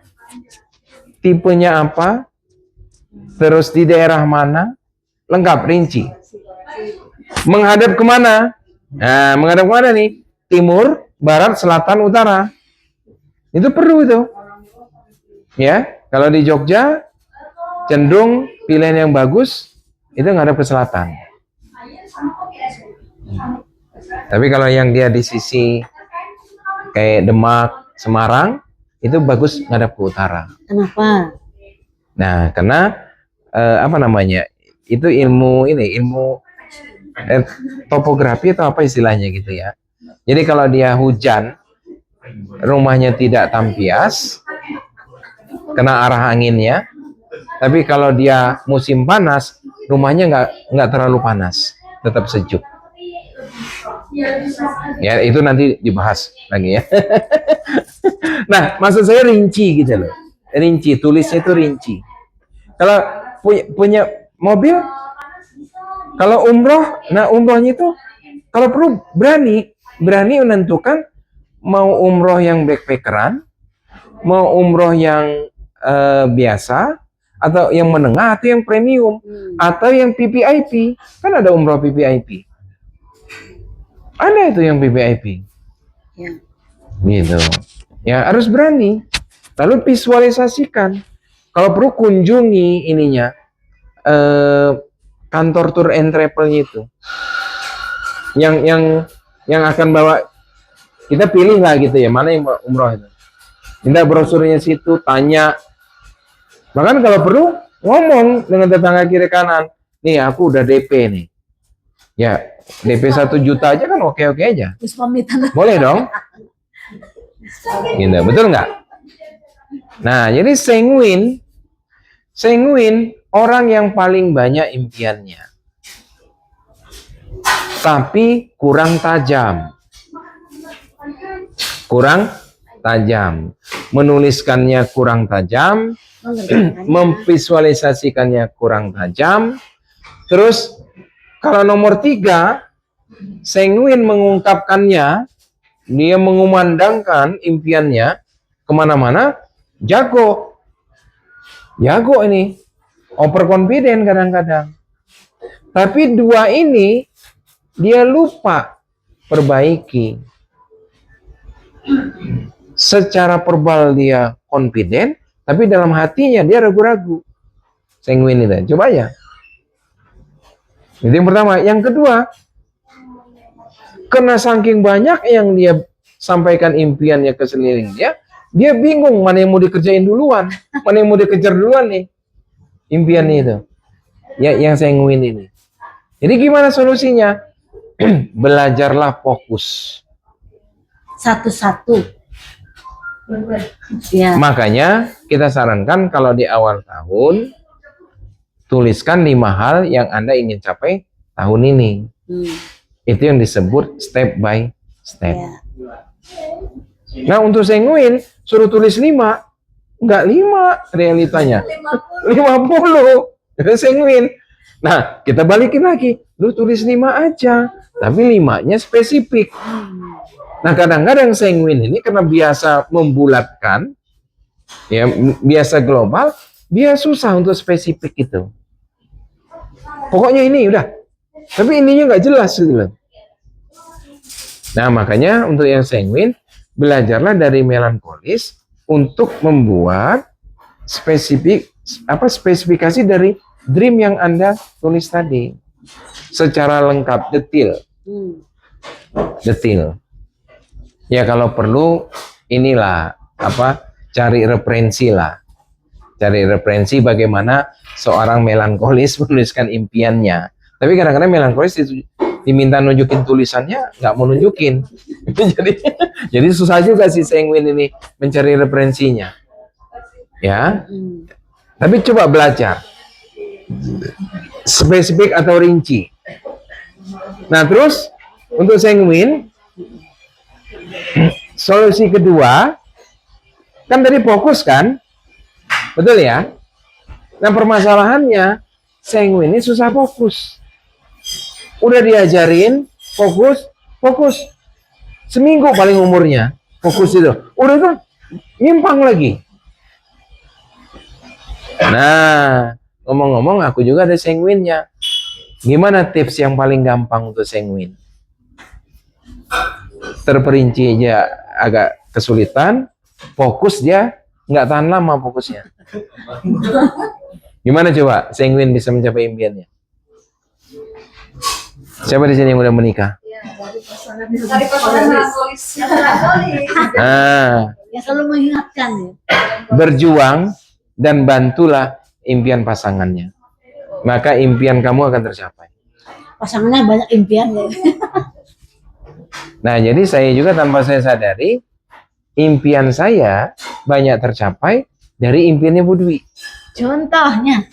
tipenya apa, terus di daerah mana, lengkap rinci. Menghadap kemana? Nah, menghadap kemana nih? Timur, barat, selatan, utara. Itu perlu itu. Ya, kalau di Jogja cenderung pilihan yang bagus itu ngadap ke selatan. Tapi kalau yang dia di sisi kayak Demak, Semarang itu bagus ngadap ke utara. Kenapa? Nah, karena apa namanya? Itu ilmu topografi atau apa istilahnya gitu ya. Jadi kalau dia hujan, rumahnya tidak tampias, kena arah anginnya. Tapi kalau dia musim panas, rumahnya nggak terlalu panas, tetap sejuk. Ya itu nanti dibahas lagi ya. Nah, maksud saya rinci gitu loh. Rinci, tulisnya itu rinci. Kalau punya mobil, kalau umroh, nah umrohnya itu kalau perlu berani menentukan mau umroh yang backpackeran, mau umroh yang biasa, atau yang menengah atau yang premium atau yang PPIP. Kan ada umroh PPIP. Ada itu yang PPIP. Ya. Gitu. Ya, harus berani. Lalu visualisasikan. Kalau perlu kunjungi ininya kantor tour and travelnya itu. Yang akan bawa, kita pilih lah gitu ya, mana yang umroh itu. Minta brosurnya situ, tanya. Bahkan kalau perlu ngomong dengan tetangga kiri kanan, nih aku udah DP nih. Ya, DP 1 juta aja kan oke-oke aja. Terus pamitan. Boleh dong. Gitu, betul nggak? Nah, jadi sanguin orang yang paling banyak impiannya, tapi kurang tajam. Menuliskannya kurang tajam, memvisualisasikannya kurang tajam. Terus kalau nomor 3, sanguin mengungkapkannya, dia mengumandangkan impiannya kemana-mana, jago ini, overconfident kadang-kadang. Tapi 2 ini dia lupa perbaiki. Secara verbal dia confident, tapi dalam hatinya dia ragu-ragu. Sanguin itu, coba ya. Itu yang pertama. Yang kedua, karena saking banyak yang dia sampaikan impiannya ke seliling dia bingung mana yang mau dikerjain duluan, mana yang mau dikejar duluan nih impiannya itu. Ya, yang sanguin ini. Jadi gimana solusinya? Belajarlah fokus. Satu-satu. Ya. Makanya kita sarankan kalau di awal tahun tuliskan 5 hal yang Anda ingin capai tahun ini. Itu yang disebut step by step. Ya. Nah, untuk sanguin suruh tulis 5, enggak 5 realitanya. 50. Sanguin. Nah, kita balikin lagi. Lu tulis 5 aja, tapi 5-nya spesifik. Nah, kadang-kadang sanguin ini karena biasa membulatkan, ya biasa global, dia susah untuk spesifik itu. Pokoknya ini udah, tapi ininya nggak jelas gitu loh. Nah, makanya untuk yang sanguin, belajarlah dari melankolis untuk membuat spesifikasi dari dream yang Anda tulis tadi secara lengkap, detail. Ya kalau perlu inilah cari referensi lah. Cari referensi bagaimana seorang melankolis menuliskan impiannya. Tapi kadang-kadang melankolis diminta nunjukin tulisannya, nggak mau nunjukin. jadi susah juga si sanguin ini mencari referensinya. Ya. Tapi coba belajar. Spesifik atau rinci. Nah, terus untuk sanguin, solusi kedua, kan tadi fokus kan? Betul ya? Nah, permasalahannya sanguin ini susah fokus. Udah diajarin fokus. Seminggu paling umurnya fokus itu. Udah itu nyimpang lagi. Nah, ngomong-ngomong aku juga ada sanguinnya. Gimana tips yang paling gampang untuk sanguin? Terperinci aja agak kesulitan, fokus dia nggak tahan lama fokusnya. Gimana coba sanguin bisa mencapai impiannya? Siapa di sini yang udah menikah? Dari pasangan melankolis. Nah, Ya selalu mengingatkan ya. berjuang dan bantulah impian pasangannya. Maka impian kamu akan tercapai. Pasangannya banyak impian ya. Nah, jadi saya juga tanpa saya sadari, impian saya banyak tercapai dari impiannya Bu Dwi. Contohnya.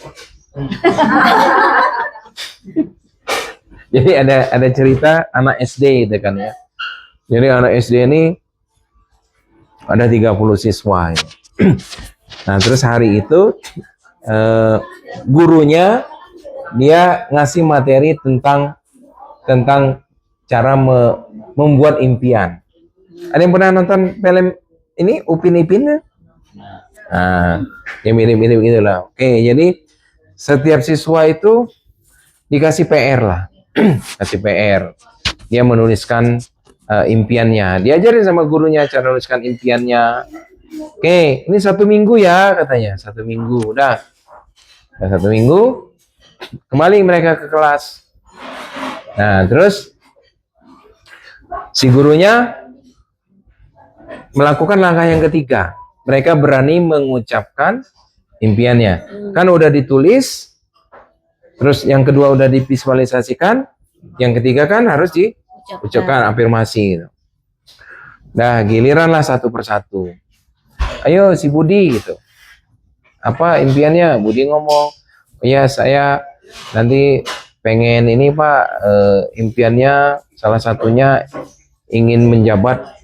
Jadi ada cerita anak SD itu kan ya. Jadi anak SD ini ada 30 siswa. Ya. Nah, terus hari itu gurunya dia ngasih materi tentang cara membuat impian. Ada yang pernah nonton film ini Upin Ipin? Nah, ya mirip-mirip gitulah. Oke, jadi setiap siswa itu dikasih PR lah. Kasih PR. Dia menuliskan impiannya. Diajarin sama gurunya cara menuliskan impiannya. Oke, ini 1 minggu ya katanya. 1 minggu. Udah 1 minggu. Kembali mereka ke kelas. Nah, terus si gurunya melakukan langkah yang ketiga. Mereka berani mengucapkan impiannya. Kan udah ditulis, terus yang kedua udah divisualisasikan, yang ketiga kan harus diucapkan afirmasi gitu. Nah, giliran lah satu persatu. Ayo si Budi gitu. Apa impiannya? Budi ngomong, ya saya nanti pengen ini Pak, impiannya salah satunya ingin menjabat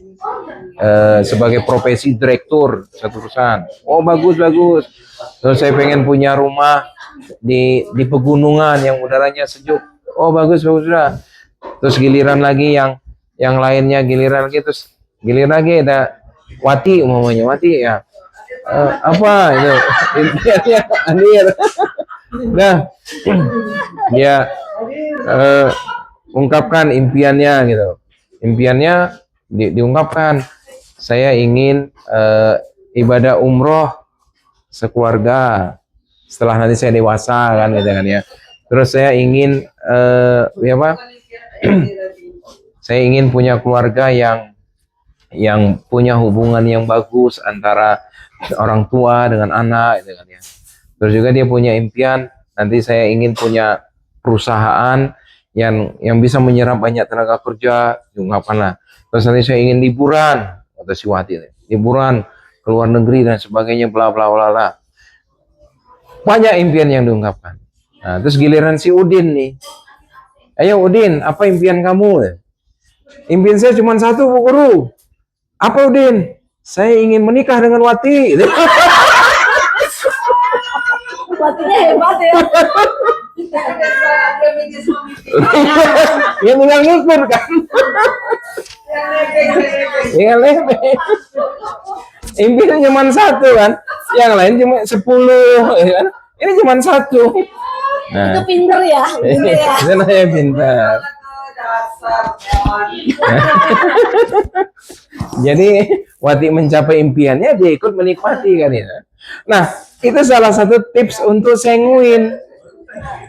sebagai profesi direktur satu perusahaan. Oh bagus bagus. Terus saya pengen punya rumah di pegunungan yang udaranya sejuk. Oh bagus bagus sudah. Terus giliran lagi yang lainnya, giliran lagi, terus giliran lagi ada Wati umumnya, Wati ya. Apa itu impiannya Andir. Nah, dia ungkapkan impiannya gitu. Impiannya diungkapkan, saya ingin ibadah umroh sekeluarga setelah nanti saya dewasa kan gitu kan ya. Terus saya ingin ya apa? Saya ingin punya keluarga yang punya hubungan yang bagus antara orang tua dengan anak gitu kan ya. Terus juga dia punya impian, nanti saya ingin punya perusahaan yang bisa menyerap banyak tenaga kerja, diungkapkan lah. Terus nanti saya ingin liburan, kata si Wati, liburan ke luar negeri dan sebagainya, bla bla bla bla. Banyak impian yang diungkapkan. Nah, terus giliran si Udin nih, ayo Udin, apa impian kamu? Impian saya cuma satu, Bu Guru. Apa Udin? Saya ingin menikah dengan Wati. Watinya hebat ya. Ya tinggal ngikut kan. Tinggal lebih. Impian cuma satu kan, yang lain cuma 10 ya kan? Ini cuma satu. Nah, Itu pinter ya. Pinter ya. itu namanya pintar. Jadi Wati mencapai impiannya, dia ikut menikmati kan ya. Nah, itu salah satu tips untuk sanguin.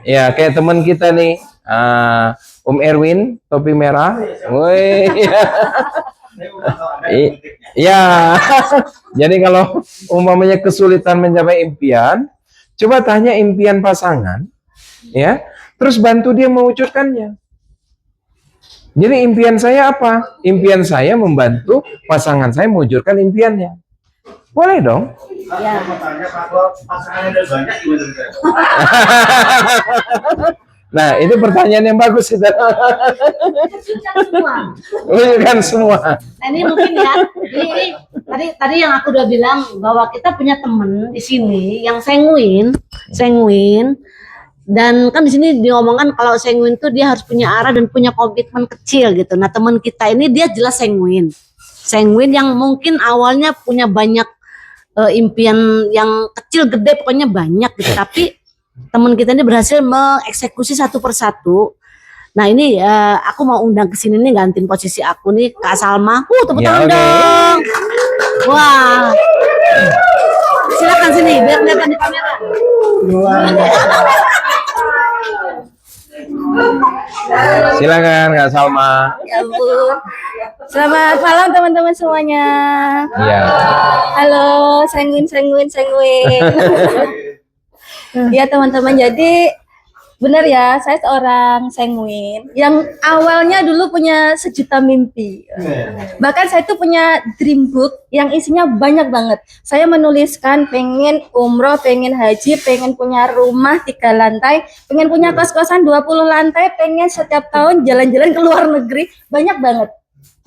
Ya, kayak teman kita nih, Om Erwin, topi merah. Woi. Iya. Jadi kalau umpamanya kesulitan mencapai impian, coba tanya impian pasangan, ya. Terus bantu dia mewujudkannya. Jadi impian saya apa? Impian saya membantu pasangan saya mewujudkan impiannya. Boleh dong. Ya. Nah, itu pertanyaan yang bagus itu. Semua. Wujudkan semua. Nah ini mungkin ya, ini tadi yang aku udah bilang bahwa kita punya temen di sini yang sanguin, dan kan di sini diomongkan kalau sanguin tuh dia harus punya arah dan punya komitmen kecil gitu. Nah teman kita ini dia jelas sanguin yang mungkin awalnya punya banyak impian yang kecil gede pokoknya banyak gitu, tapi teman kita ini berhasil mengeksekusi satu persatu. Nah ini aku mau undang ke sini nih, gantiin posisi aku nih Kak Salma. Tepuk tangan dong. Wah. Silakan sini biar kelihatan di kamera. Silakan Kak Salma. Ya ampun. Selamat malam teman-teman semuanya. Iya. Halo, sanguin. Ya teman-teman, jadi benar ya, saya seorang sanguin yang awalnya dulu punya sejuta mimpi. Bahkan saya tuh punya dream book yang isinya banyak banget. Saya menuliskan pengen umroh, pengen haji, pengen punya rumah 3 lantai, pengen punya kos-kosan 20 lantai, pengen setiap tahun jalan-jalan ke luar negeri, banyak banget.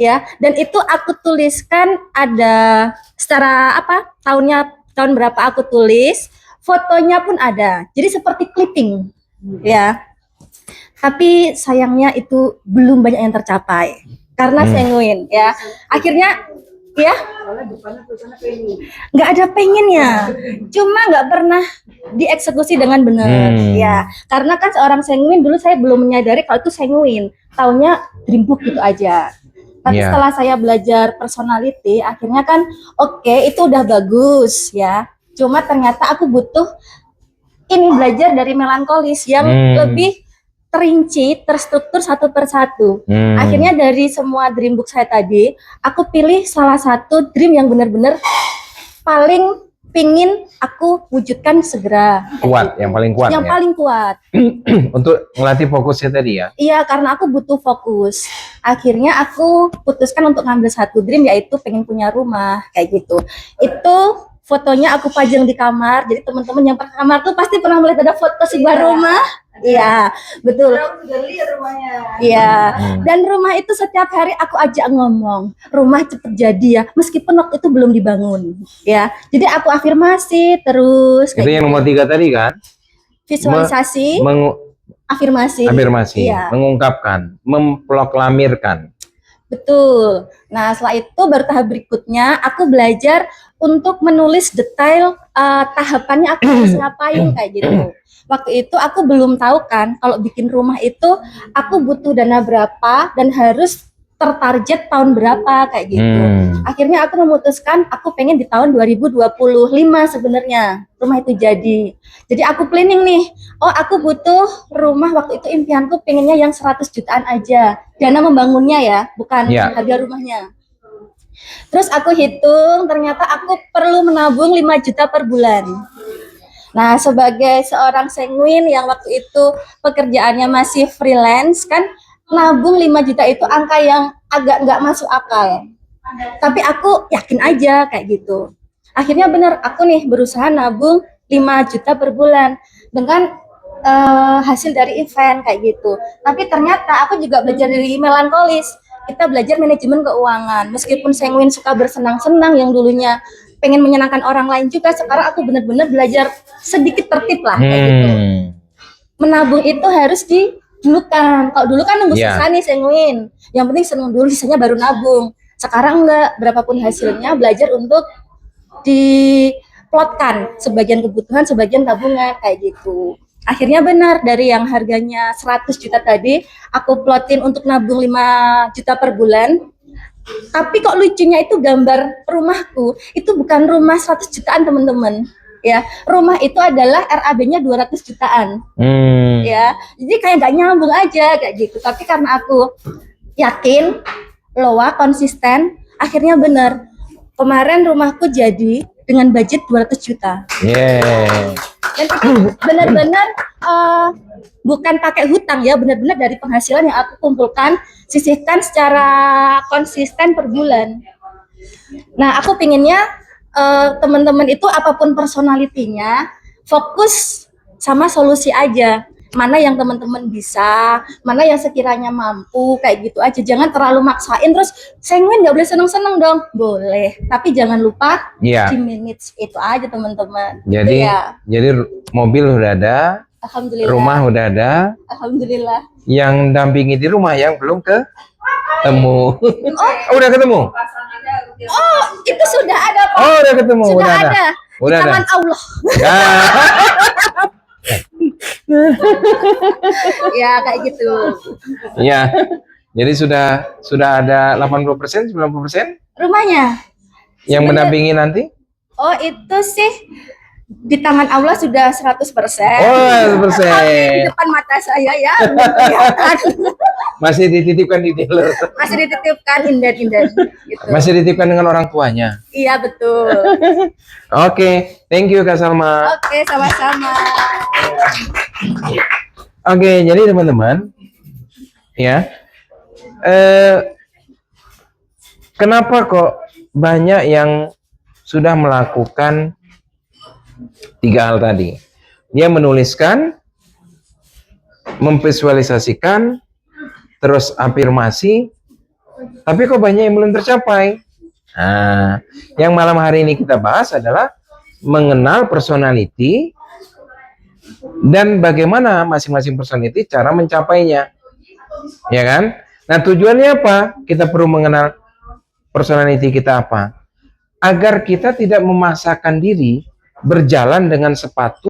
Ya, dan itu aku tuliskan ada secara tahun berapa aku tulis, fotonya pun ada. Jadi seperti clipping. Ya, tapi sayangnya itu belum banyak yang tercapai karena sanguin ya. Akhirnya Ya, nggak ada pengennya, cuma nggak pernah dieksekusi dengan benar. Ya, karena kan seorang sanguin dulu saya belum menyadari kalau itu sanguin, taunya dream book gitu aja. Tapi Iya. setelah saya belajar personality, akhirnya kan oke, itu udah bagus ya. Cuma ternyata aku butuh ini belajar dari melankolis yang lebih terinci, terstruktur satu persatu. Akhirnya dari semua dream book saya tadi, aku pilih salah satu dream yang benar-benar paling pingin aku wujudkan segera. Kuat, yang paling kuat Yang ya. paling kuat. Untuk ngelatih fokusnya tadi ya. Iya, karena aku butuh fokus. Akhirnya aku putuskan untuk ngambil satu dream, yaitu pengen punya rumah, kayak gitu. Itu fotonya aku pajang di kamar, jadi teman-teman yang pernah ke kamar tuh pasti pernah melihat ada foto sebuah rumah. Iya, betul. Aku udah lihat rumahnya. Iya, dan rumah itu setiap hari aku ajak ngomong, rumah cepet jadi ya, meskipun waktu itu belum dibangun, ya. Jadi aku afirmasi terus. Itu kayak yang gitu. nomor 3 tadi kan? Visualisasi, afirmasi. Afirmasi, Iya. mengungkapkan, memproklamirkan. Betul. Nah, setelah itu baru tahap berikutnya aku belajar untuk menulis detail tahapannya aku harus ngapain kayak gitu. Waktu itu aku belum tahu kan kalau bikin rumah itu aku butuh dana berapa dan harus tertarget tahun berapa kayak gitu. Akhirnya aku memutuskan aku pengen di tahun 2025 sebenarnya rumah itu jadi. Jadi aku planning nih, oh aku butuh rumah waktu itu impianku pengennya yang 100 jutaan aja. Dana membangunnya ya, bukan harga rumahnya. Terus aku hitung ternyata aku perlu menabung 5 juta per bulan. Nah, sebagai seorang sanguin yang waktu itu pekerjaannya masih freelance kan, nabung 5 juta itu angka yang agak nggak masuk akal. Tapi aku yakin aja kayak gitu. Akhirnya bener, aku nih berusaha nabung 5 juta per bulan dengan hasil dari event kayak gitu. Tapi ternyata aku juga belajar dari melankolis. Kita belajar manajemen keuangan. Meskipun sanguin suka bersenang-senang yang dulunya pengen menyenangkan orang lain juga, sekarang aku benar-benar belajar sedikit tertib lah kayak gitu. Menabung itu harus didulukan. Kalau dulu kan nunggu sisa nih sanguin. Yang penting seneng dulu, sisanya baru nabung. Sekarang enggak, berapapun hasilnya belajar untuk diplotkan sebagian kebutuhan, sebagian tabungan kayak gitu. Akhirnya benar, dari yang harganya 100 juta tadi aku plotin untuk nabung 5 juta per bulan. Tapi kok lucunya itu gambar rumahku itu bukan rumah 100 jutaan teman-teman. Ya, rumah itu adalah RAB-nya 200 jutaan. Ya, jadi kayak nggak nyambung aja kayak gitu. Tapi karena aku yakin, loa, konsisten, akhirnya benar. Kemarin rumahku jadi dengan budget 200 juta. Dan itu benar-benar bukan pakai hutang ya, benar-benar dari penghasilan yang aku kumpulkan, sisihkan secara konsisten per bulan. Nah, aku pinginnya teman-teman itu apapun personalitinya, fokus sama solusi aja. Mana yang teman-teman bisa, mana yang sekiranya mampu, kayak gitu aja. Jangan terlalu maksain, terus sanguin nggak boleh seneng-seneng dong. Boleh, tapi jangan lupa minutes itu aja teman-teman. Jadi, jadi mobil udah ada, alhamdulillah. Rumah udah ada, alhamdulillah. Yang dampingi di rumah yang belum ketemu. Oh, udah ketemu? Oh, itu sudah ada Pak. Oh, udah ketemu. Sudah ada. Udah di tangan ada. Allah. Ya kayak gitu. Ya, jadi sudah ada 80%, 90% rumahnya yang mendampingi nanti? Oh, itu sih di tangan Allah sudah 100%. Oh, 100%. Di depan mata saya ya. Masih dititipkan di dealer. Masih dititipkan inden-inden gitu. Masih dititipkan dengan orang tuanya. Iya, betul. Oke, thank you Kak Salma. Oke, sama-sama. Oke, jadi teman-teman, ya, kenapa kok banyak yang sudah melakukan 3 hal tadi? Dia menuliskan, memvisualisasikan, terus afirmasi, tapi kok banyak yang belum tercapai? Nah, yang malam hari ini kita bahas adalah mengenal personality dan bagaimana masing-masing personality cara mencapainya, ya kan? Nah, tujuannya apa? Kita perlu mengenal personality kita apa? Agar kita tidak memaksakan diri berjalan dengan sepatu